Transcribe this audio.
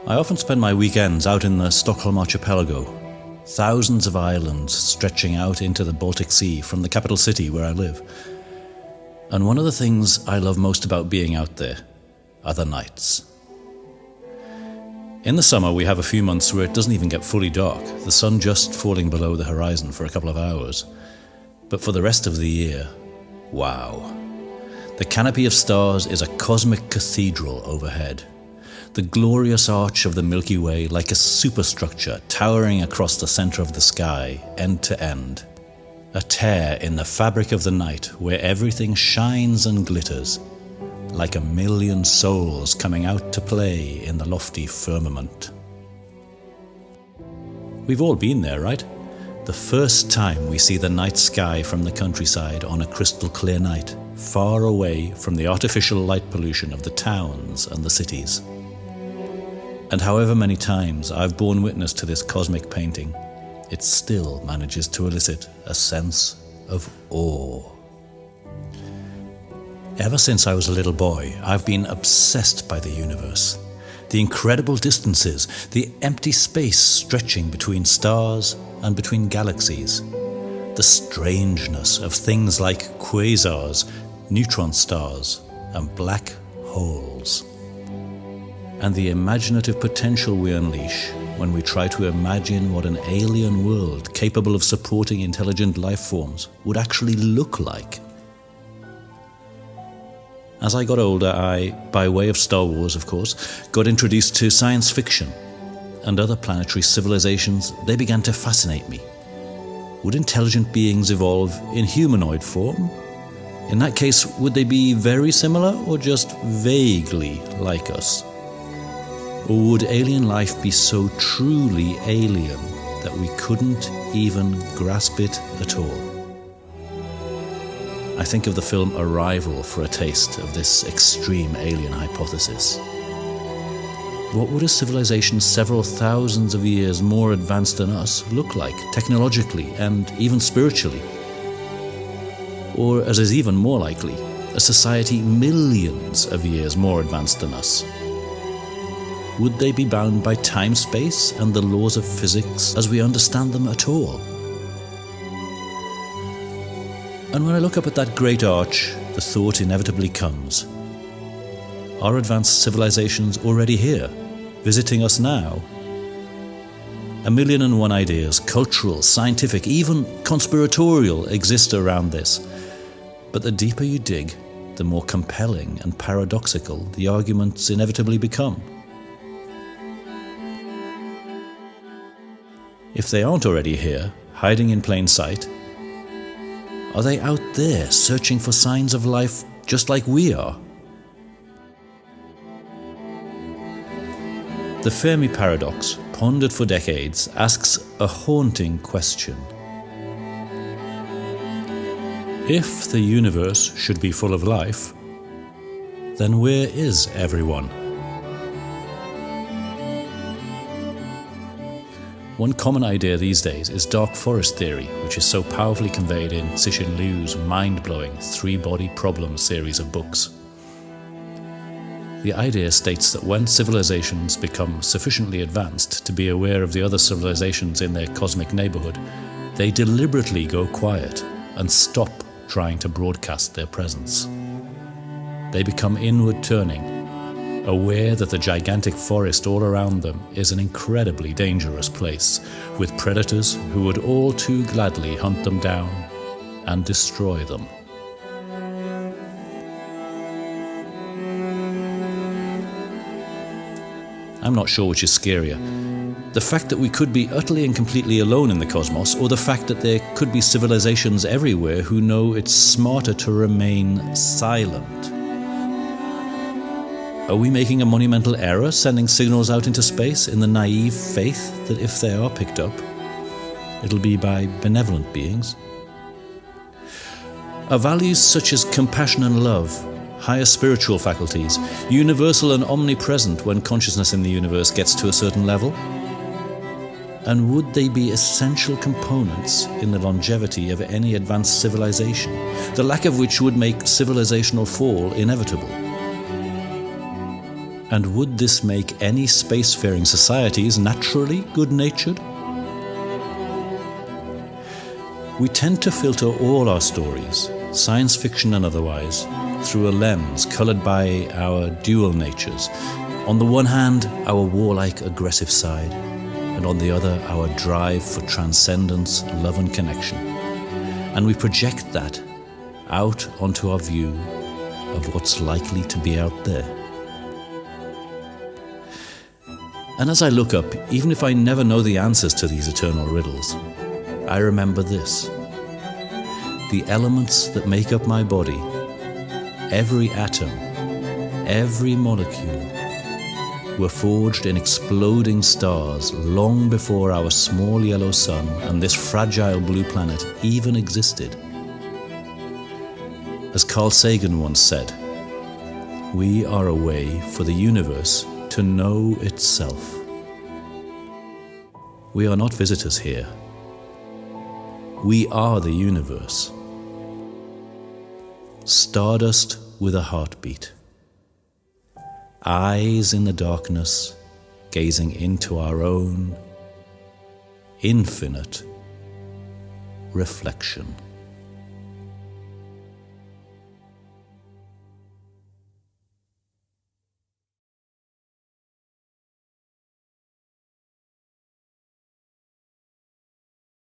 I often spend my weekends out in the Stockholm archipelago, thousands of islands stretching out into the Baltic Sea from the capital city where I live. And one of the things I love most about being out there are the nights. In the summer, we have a few months where it doesn't even get fully dark, the sun just falling below the horizon for a couple of hours. But for the rest of the year, wow. The canopy of stars is a cosmic cathedral overhead. The glorious arch of the Milky Way like a superstructure towering across the center of the sky, end to end. A tear in the fabric of the night where everything shines and glitters, like a million souls coming out to play in the lofty firmament. We've all been there, right? The first time we see the night sky from the countryside on a crystal clear night, far away from the artificial light pollution of the towns and the cities. And however many times I've borne witness to this cosmic painting, it still manages to elicit a sense of awe. Ever since I was a little boy, I've been obsessed by the universe. The incredible distances, the empty space stretching between stars and between galaxies. The strangeness of things like quasars, neutron stars, and black holes. And the imaginative potential we unleash when we try to imagine what an alien world capable of supporting intelligent life forms would actually look like. As I got older, I, by way of Star Wars of course, got introduced to science fiction and other planetary civilizations. They began to fascinate me. Would intelligent beings evolve in humanoid form? In that case, would they be very similar or just vaguely like us? Or would alien life be so truly alien that we couldn't even grasp it at all? I think of the film Arrival for a taste of this extreme alien hypothesis. What would a civilization several thousands of years more advanced than us look like, technologically and even spiritually? Or, as is even more likely, a society millions of years more advanced than us? Would they be bound by time-space and the laws of physics as we understand them at all? And when I look up at that great arch, the thought inevitably comes. Are advanced civilizations already here, visiting us now? 1,000,001 ideas, cultural, scientific, even conspiratorial, exist around this. But the deeper you dig, the more compelling and paradoxical the arguments inevitably become. If they aren't already here, hiding in plain sight, are they out there searching for signs of life just like we are? The Fermi paradox, pondered for decades, asks a haunting question. If the universe should be full of life, then where is everyone? One common idea these days is dark forest theory, which is so powerfully conveyed in Cixin Liu's mind-blowing three-body problem series of books. The idea states that when civilizations become sufficiently advanced to be aware of the other civilizations in their cosmic neighborhood, they deliberately go quiet and stop trying to broadcast their presence. They become inward-turning, aware that the gigantic forest all around them is an incredibly dangerous place, with predators who would all too gladly hunt them down and destroy them. I'm not sure which is scarier. The fact that we could be utterly and completely alone in the cosmos, or the fact that there could be civilizations everywhere who know it's smarter to remain silent. Are we making a monumental error sending signals out into space in the naive faith that if they are picked up, it'll be by benevolent beings? Are values such as compassion and love, higher spiritual faculties, universal and omnipresent when consciousness in the universe gets to a certain level? And would they be essential components in the longevity of any advanced civilization, the lack of which would make civilizational fall inevitable? And would this make any spacefaring societies naturally good-natured? We tend to filter all our stories, science fiction and otherwise, through a lens coloured by our dual natures. On the one hand, our warlike, aggressive side, and on the other, our drive for transcendence, love and connection. And we project that out onto our view of what's likely to be out there. And as I look up, even if I never know the answers to these eternal riddles, I remember this. The elements that make up my body, every atom, every molecule, were forged in exploding stars long before our small yellow sun and this fragile blue planet even existed. As Carl Sagan once said, we are a way for the universe to know itself. We are not visitors here. We are the universe. Stardust with a heartbeat. Eyes in the darkness, gazing into our own infinite reflection.